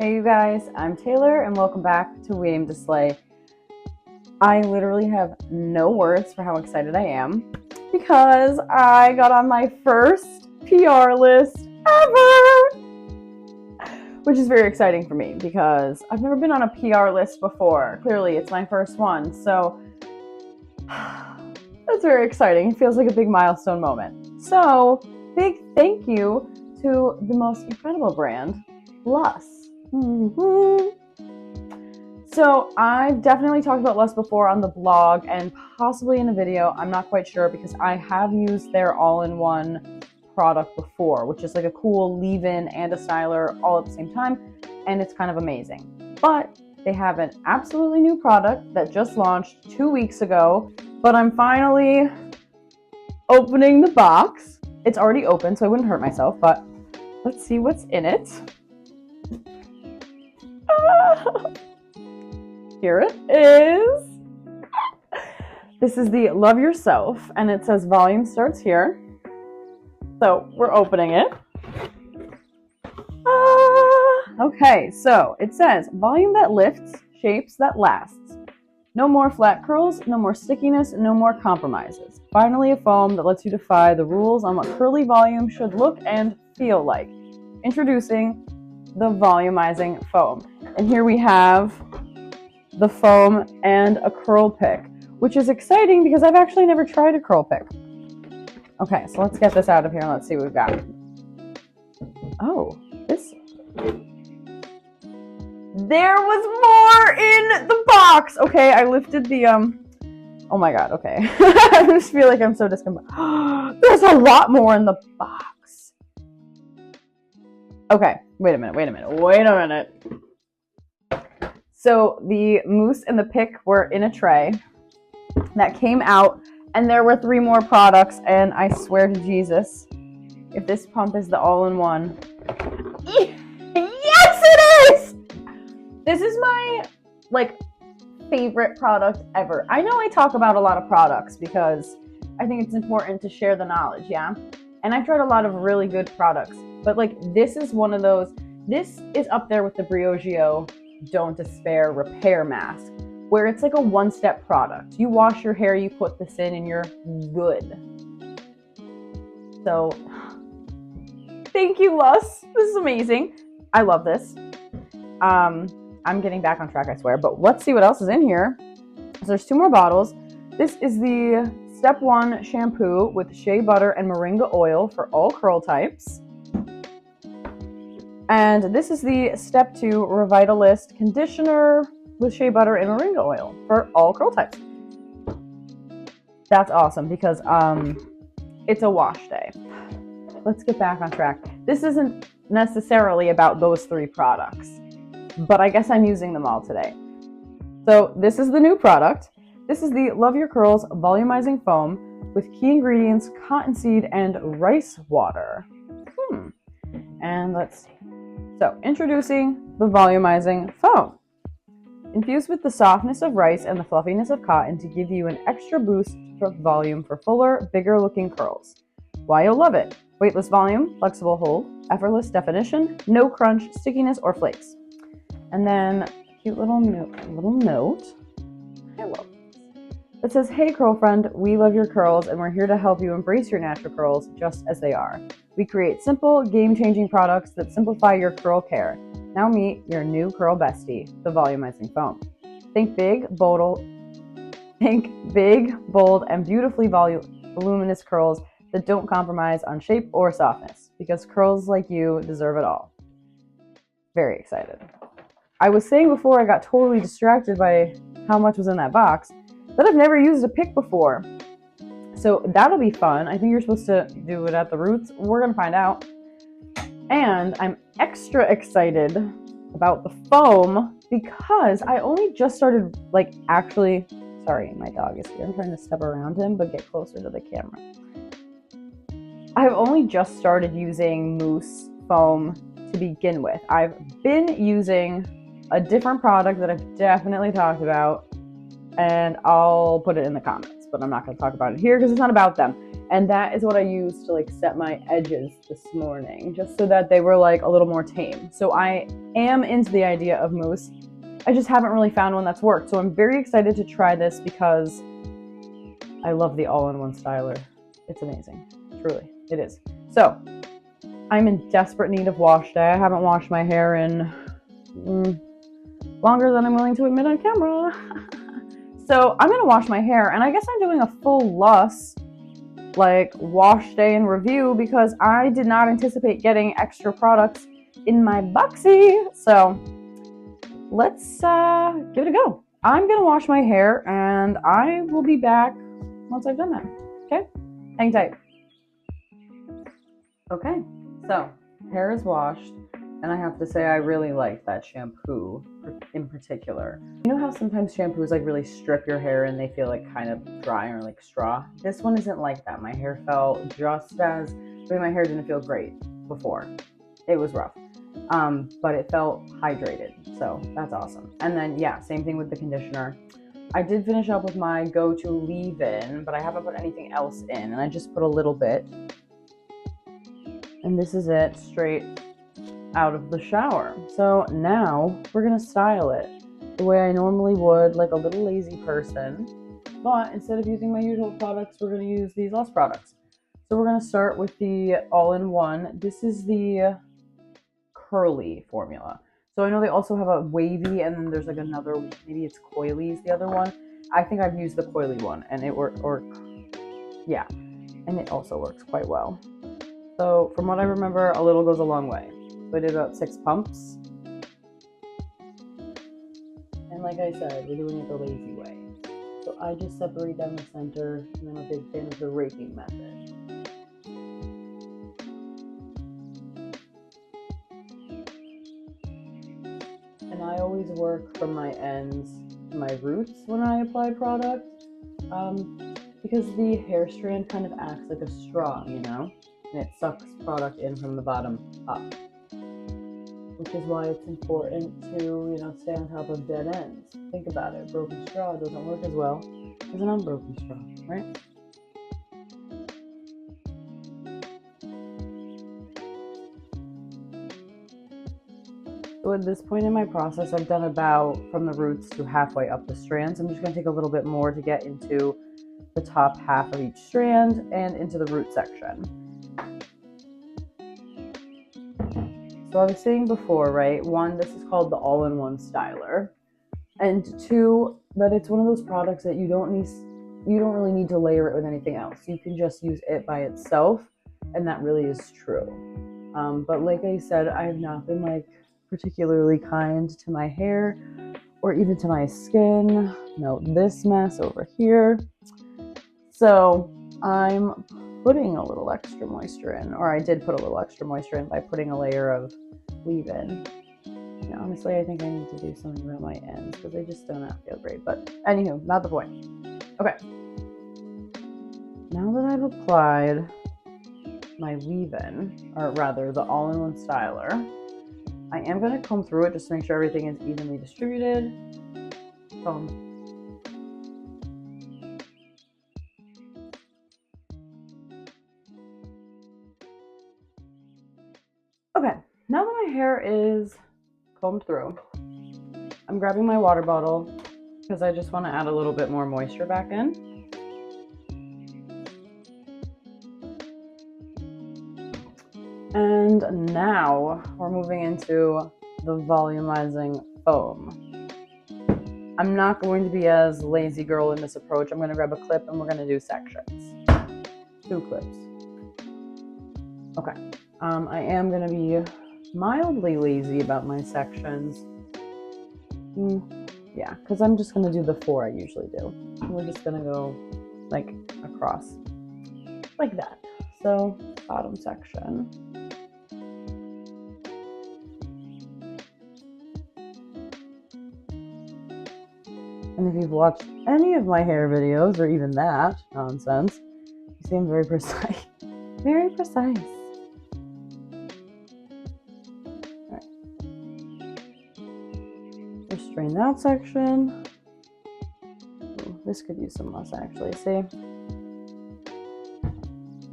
Hey you guys, I'm Taylor and welcome back to We Aim to Slay. I literally have no words for how excited I am because I got on my first PR list ever, which is very exciting for me because I've never been on a PR list before. Clearly, it's my first one, so that's very exciting. It feels like a big milestone moment. So, big thank you to the most incredible brand, LUS. So I've definitely talked about LUS before on the blog and possibly in a video. I'm not quite sure because I have used their all-in-one product before, which is like a cool leave-in and a styler all at the same time, and it's kind of amazing. But they have an absolutely new product that just launched 2 weeks ago, but I'm finally opening the box. It's already open, so I wouldn't hurt myself, but let's see what's in it. Here it is. This is the Love Yourself, and it says volume starts here. So we're opening it. Okay, so it says volume that lifts, shapes that lasts. No more flat curls, no more stickiness, no more compromises. Finally, a foam that lets you defy the rules on what curly volume should look and feel like. Introducing the Volumizing Foam. And here we have the foam and a curl pick, which is exciting because I've actually never tried a curl pick. Okay, so let's get this out of here and let's see what we've got. Oh, this. There was more in the box. Okay, I lifted the, oh my God, okay. I just feel like I'm so discombobulated. There's a lot more in the box. Okay, wait a minute. So the mousse and the pick were in a tray that came out, and there were 3 more products, and I swear to Jesus, if this pump is the all-in-one, yes it is! This is my, favorite product ever. I know I talk about a lot of products because I think it's important to share the knowledge, yeah? And I've tried a lot of really good products, but this is one of those, this is up there with the Briogeo Don't Despair repair mask, where it's like a one-step product. You wash your hair, you put this in, and you're good. So, thank you, LUS. This is amazing. I love this. I'm getting back on track, I swear, but let's see what else is in here. So there's 2 more bottles. This is the Step 1 shampoo with shea butter and moringa oil for all curl types. And this is the Step 2 Revitalist conditioner with shea butter and moringa oil for all curl types. That's awesome because it's a wash day. Let's get back on track. This isn't necessarily about those 3 products, but I guess I'm using them all today. So this is the new product. This is the Love Your Curls Volumizing Foam with key ingredients cottonseed and rice water. And let's see. So, introducing the Volumizing Foam. Infused with the softness of rice and the fluffiness of cotton to give you an extra boost of volume for fuller, bigger looking curls. Why you'll love it. Weightless volume, flexible hold, effortless definition, no crunch, stickiness, or flakes. And then a cute little note. I love this. It says, hey curl friend, we love your curls and we're here to help you embrace your natural curls just as they are. We create simple, game-changing products that simplify your curl care. Now meet your new curl bestie, the Volumizing Foam. Think big, bold, and beautifully voluminous curls that don't compromise on shape or softness, because curls like you deserve it all. Very excited. I was saying before I got totally distracted by how much was in that box, that I've never used a pick before. So that'll be fun. I think you're supposed to do it at the roots. We're going to find out. And I'm extra excited about the foam because I only just started, sorry, my dog is here. I'm trying to step around him, but get closer to the camera. I've only just started using mousse foam to begin with. I've been using a different product that I've definitely talked about and I'll put it in the comments, but I'm not going to talk about it here because it's not about them. And that is what I used to like set my edges this morning, just so that they were like a little more tame. So I am into the idea of mousse. I just haven't really found one that's worked. So I'm very excited to try this because I love the all-in-one styler. It's amazing. Truly, it is. So I'm in desperate need of wash day. I haven't washed my hair in longer than I'm willing to admit on camera. So I'm gonna wash my hair, and I guess I'm doing a full LUS like wash day in review because I did not anticipate getting extra products in my boxy. So let's give it a go. I'm gonna wash my hair and I will be back once I've done that. Okay, hang tight. Okay, so hair is washed, and I have to say I really like that shampoo in particular. You know how sometimes shampoos like really strip your hair and they feel like kind of dry or like straw? This one isn't like that. My hair felt just as, my hair didn't feel great before. It was rough, but it felt hydrated, so that's awesome. And then yeah, same thing with the conditioner. I did finish up with my go-to leave-in, but I haven't put anything else in, and I just put a little bit. And this is it straight out of the shower. So now we're gonna style it the way I normally would, like a little lazy person. But instead of using my usual products, we're gonna use these LUS products. So we're gonna start with the all-in-one. This is the curly formula. So I know they also have a wavy, and then there's like another, maybe it's coily is the other one. I think I've used the coily one, and it yeah, and it also works quite well. So from what I remember, a little goes a long way. So I did about 6 pumps. And like I said, we're doing it the lazy way. So I just separate down the center, and I'm a big fan of the raking method. And I always work from my ends to my roots when I apply product, because the hair strand kind of acts like a straw, you know? And it sucks product in from the bottom up, which is why it's important to, you know, stay on top of dead ends. Think about it, broken straw doesn't work as well as an unbroken straw, right? So at this point in my process, I've done about from the roots to halfway up the strands. I'm just going to take a little bit more to get into the top half of each strand and into the root section. So I was saying before, right? 1, this is called the all-in-one styler, and 2, that it's one of those products that you don't really need to layer it with anything else. You can just use it by itself, and that really is true. But like I said, I have not been like particularly kind to my hair or even to my skin. Note this mess over here. So I'm putting a little extra moisture in, or I did put a little extra moisture in by putting a layer of leave-in. And honestly, I think I need to do something around my ends because they just do not feel great. But anywho, not the point. Okay. Now that I've applied my leave-in, or rather the all-in-one styler, I am going to comb through it just to make sure everything is evenly distributed. Comb. Okay, now that my hair is combed through, I'm grabbing my water bottle because I just want to add a little bit more moisture back in. And now we're moving into the volumizing foam. I'm not going to be as lazy girl in this approach. I'm going to grab a clip and we're going to do sections. 2 clips. Okay. I am going to be mildly lazy about my sections. Yeah, because I'm just going to do the 4 I usually do. And we're just going to go like across like that. So bottom section. And if you've watched any of my hair videos, or even that nonsense, you see I'm very precise. Very precise. Alright. Just strain that section. This could use some less actually. See?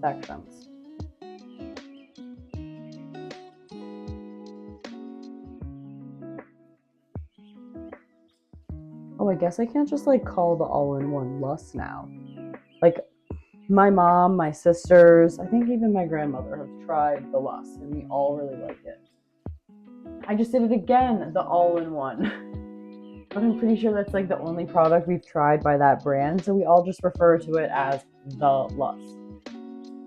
Sections. Oh, I guess I can't just like call the all-in-one LUS now. Like my mom, my sisters, I think even my grandmother have tried the LUS and we all really like it. I just did it again, the all-in-one. But I'm pretty sure that's like the only product we've tried by that brand, so we all just refer to it as the LUS.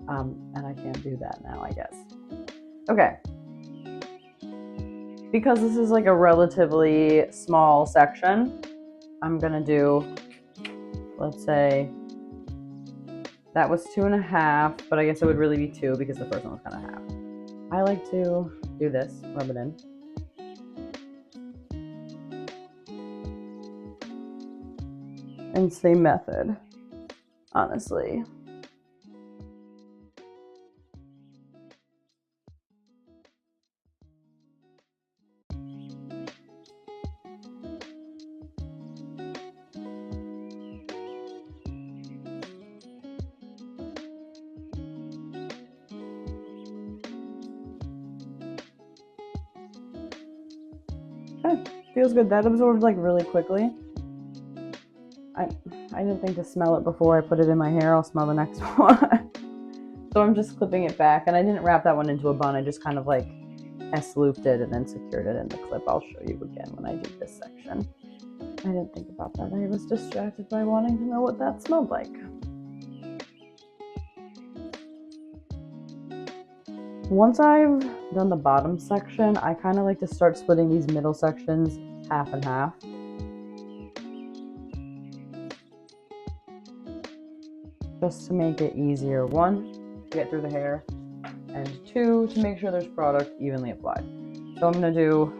And I can't do that now, I guess. Okay. Because this is like a relatively small section, I'm gonna do, let's say, that was 2.5, but I guess it would really be 2 because the first one was kind of half. I like to do this, rub it in. And same method, honestly. Okay, feels good. That absorbed like really quickly. I didn't think to smell it before I put it in my hair. I'll smell the next one. So I'm just clipping it back, and I didn't wrap that one into a bun. I just kind of like S-looped it and then secured it in the clip. I'll show you again when I do this section. I didn't think about that. I was distracted by wanting to know what that smelled like. Once I've done the bottom section, I kind of like to start splitting these middle sections half and half. Just to make it easier. 1, to get through the hair, and 2, to make sure there's product evenly applied. So I'm going to do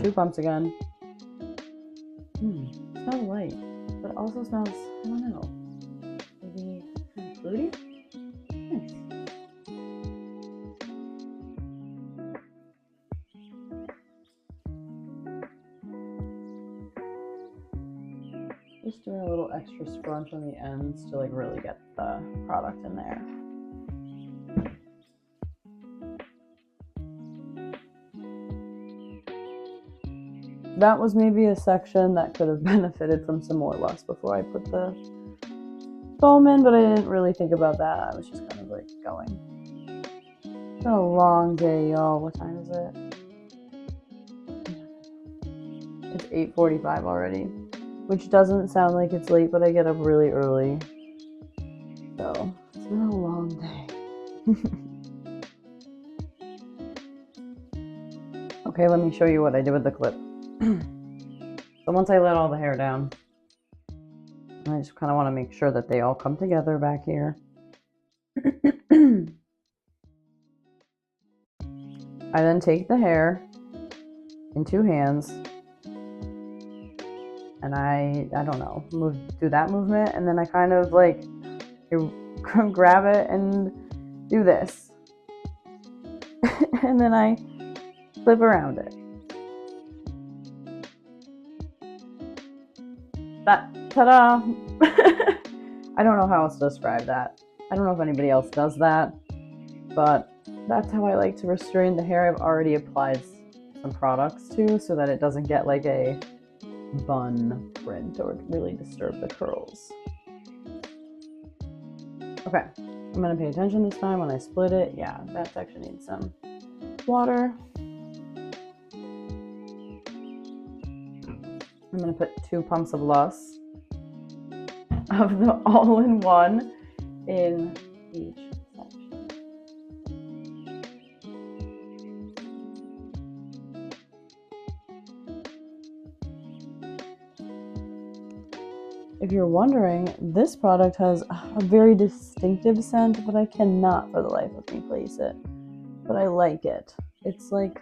2 pumps again. It smells light, but it also smells, I don't know, maybe kind of fruity? Nice. Just doing a little extra scrunch on the ends to like really get the product in there. That was maybe a section that could have benefited from some more LUS before I put the foam in, but I didn't really think about that. I was just kind of like going. It's been a long day, y'all. What time is it? It's 8:45 already, which doesn't sound like it's late, but I get up really early. So it's been a long day. Okay, let me show you what I did with the clip. So once I let all the hair down, I just kind of want to make sure that they all come together back here. I then take the hair in 2 hands and I don't know, do that movement, and then I kind of like grab it and do this. And then I flip around it. Ta-da! I don't know how else to describe that. I don't know if anybody else does that, but that's how I like to restrain the hair I've already applied some products to, so that it doesn't get like a bun print or really disturb the curls. Okay, I'm gonna pay attention this time when I split it. Yeah, that section needs some water. I'm gonna put 2 pumps of LUS of the all-in-one in each section. If you're wondering, this product has a very distinctive scent, but I cannot for the life of me place it. But I like it. It's like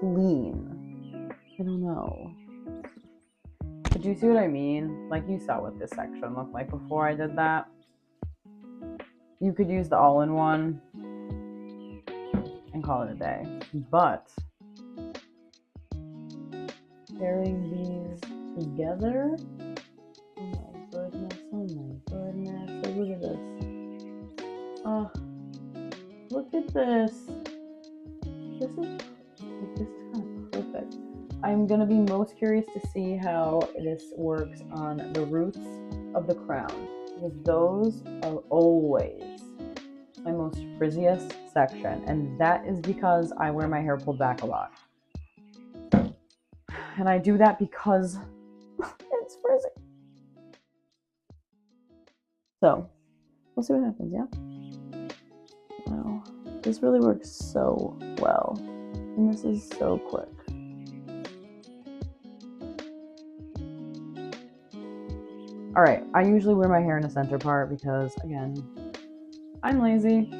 clean. I don't know. But do you see what I mean? Like, you saw what this section looked like before I did that. You could use the all-in-one and call it a day. But pairing these together. Oh my goodness, oh my goodness. Like, look at this. Oh, look at this. This is kind of perfect. I'm gonna be most curious to see how this works on the roots of the crown, because those are always my most frizziest section, and that is because I wear my hair pulled back a lot. And I do that because it's frizzy. So, we'll see what happens, yeah? Wow, this really works so well, and this is so quick. All right, I usually wear my hair in the center part because, again, I'm lazy,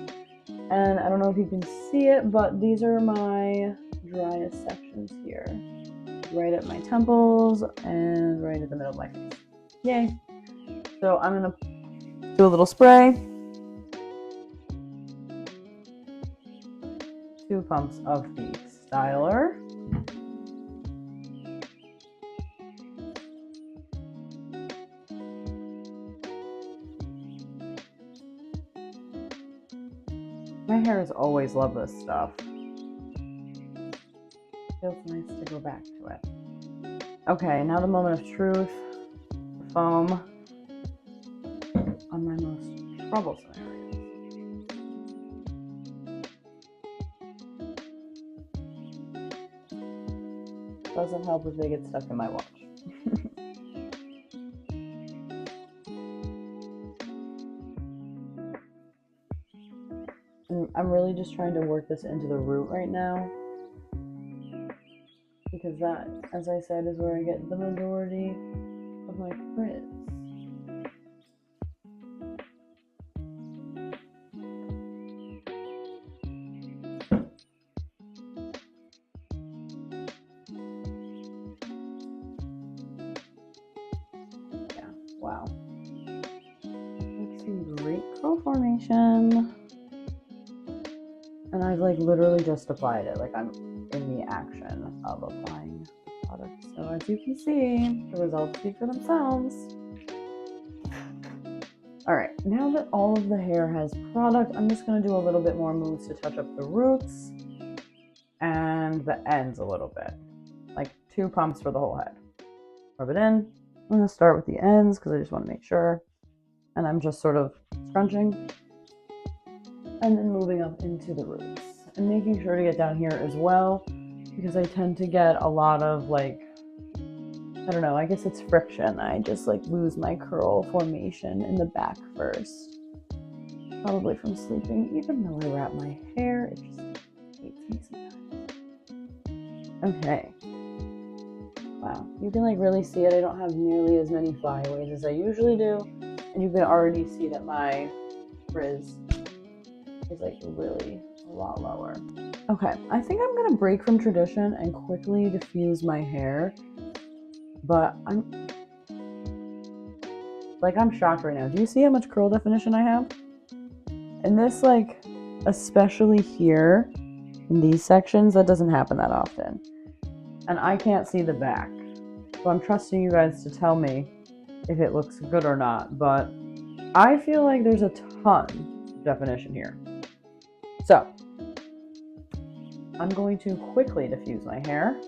and I don't know if you can see it, but these are my driest sections here. Right at my temples and right at the middle of my face. Yay. So I'm gonna do a little spray. 2 pumps of the styler. My hair has always loved this stuff. Feels nice to go back to it. Okay, now the moment of truth. The foam on my most troublesome areas. Doesn't help if they get stuck in my watch. I'm really just trying to work this into the root right now, because that, as I said, is where I get the majority of my frizz. Yeah, wow. That's some great curl formation. And I've like literally just applied it. Like, I'm in the action of applying the product. So as you can see, the results speak for themselves. All right, now that all of the hair has product, I'm just gonna do a little bit more mousse to touch up the roots and the ends a little bit. Like 2 pumps for the whole head. Rub it in. I'm gonna start with the ends because I just wanna make sure. And I'm just sort of scrunching and then moving up into the roots and making sure to get down here as well, because I tend to get a lot of, like, I don't know, I guess it's friction. I just like lose my curl formation in the back first, probably from sleeping. Even though I wrap my hair, it just hates me sometimes. Okay, wow, you can like really see it. I don't have nearly as many flyaways as I usually do, and you can already see that my frizz is like really a lot lower. Okay, I think I'm gonna break from tradition and quickly diffuse my hair, but I'm shocked right now. Do you see how much curl definition I have? And this, like, especially here in these sections, that doesn't happen that often. And I can't see the back, so I'm trusting you guys to tell me if it looks good or not, but I feel like there's a ton of definition here. So I'm going to quickly diffuse my hair,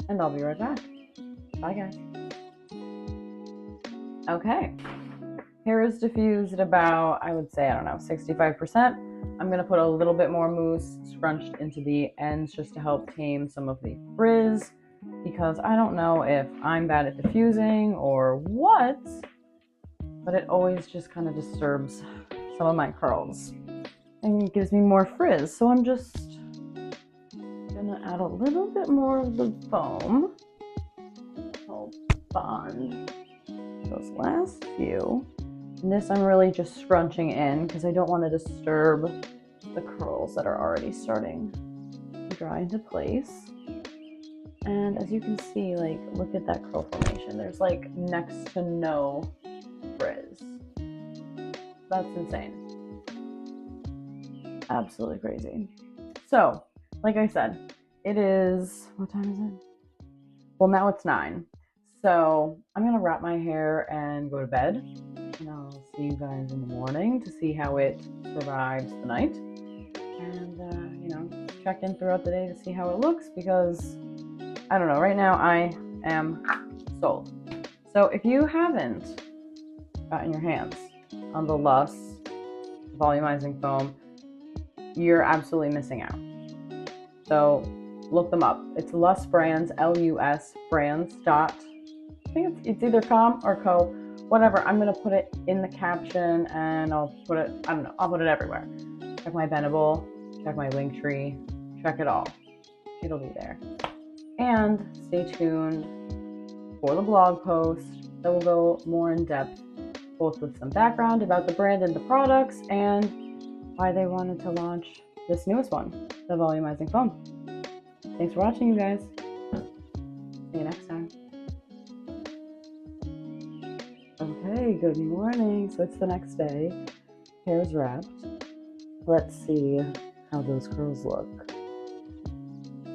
and I'll be right back. Bye, guys. Okay, hair is diffused at about, I would say, I don't know, 65%. I'm gonna put a little bit more mousse scrunched into the ends just to help tame some of the frizz, because I don't know if I'm bad at diffusing or what, but it always just kind of disturbs some of my curls and it gives me more frizz. So I'm just gonna add a little bit more of the foam to help bond those last few. And this I'm really just scrunching in because I don't want to disturb the curls that are already starting to dry into place. And as you can see, like, look at that curl formation. There's like next to no frizz. That's insane. Absolutely crazy. So, like I said, it is, what time is it? Well, now it's 9. So I'm going to wrap my hair and go to bed. And I'll see you guys in the morning to see how it survives the night. And, you know, check in throughout the day to see how it looks, because I don't know. Right now I am sold. So if you haven't gotten your hands on the LUS Volumizing Foam, you're absolutely missing out. So look them up. It's LUS Brands, LUS Brands. I think it's either com or co, whatever. I'm gonna put it in the caption, and I'll put it, I don't know, I'll put it everywhere. Check my Venable, check my Linktree, check it all. It'll be there. And stay tuned for the blog post that will go more in depth, both with some background about the brand and the products, and why they wanted to launch this newest one, the Volumizing Foam. Thanks for watching, you guys. See you next time. Okay, good morning. So it's the next day. Hair's wrapped. Let's see how those curls look.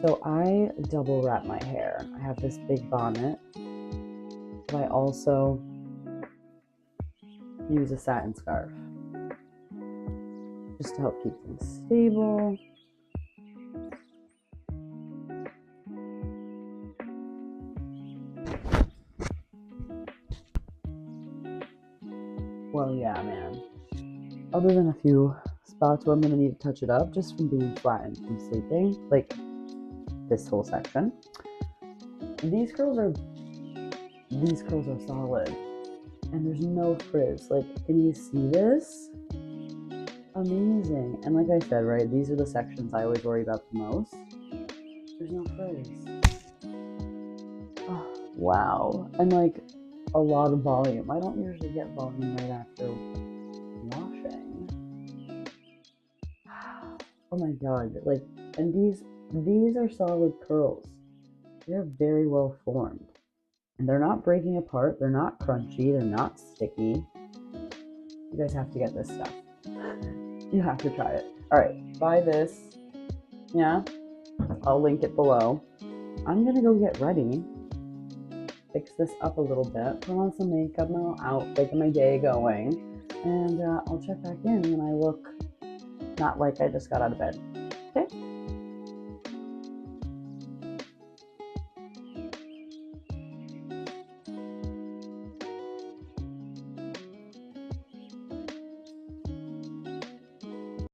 So I double wrap my hair. I have this big bonnet, but I also use a satin scarf just to help keep things stable. Well, yeah, man. Other than a few spots where I'm gonna need to touch it up just from being flattened from sleeping, like this whole section. These curls are solid, and there's no frizz. Like, can you see this? Amazing. And like I said, right, these are the sections I always worry about the most. There's no frizz. Oh, wow. And like a lot of volume. I don't usually get volume right after washing. Oh my god. Like, and these are solid curls. They're very well formed. And they're not breaking apart. They're not crunchy. They're not sticky. You guys have to get this stuff. You have to try it. Alright, buy this. Yeah, I'll link it below. I'm gonna go get ready. Fix this up a little bit. Put on some makeup, my outfit, get my day going. And I'll check back in when I look not like I just got out of bed. Okay?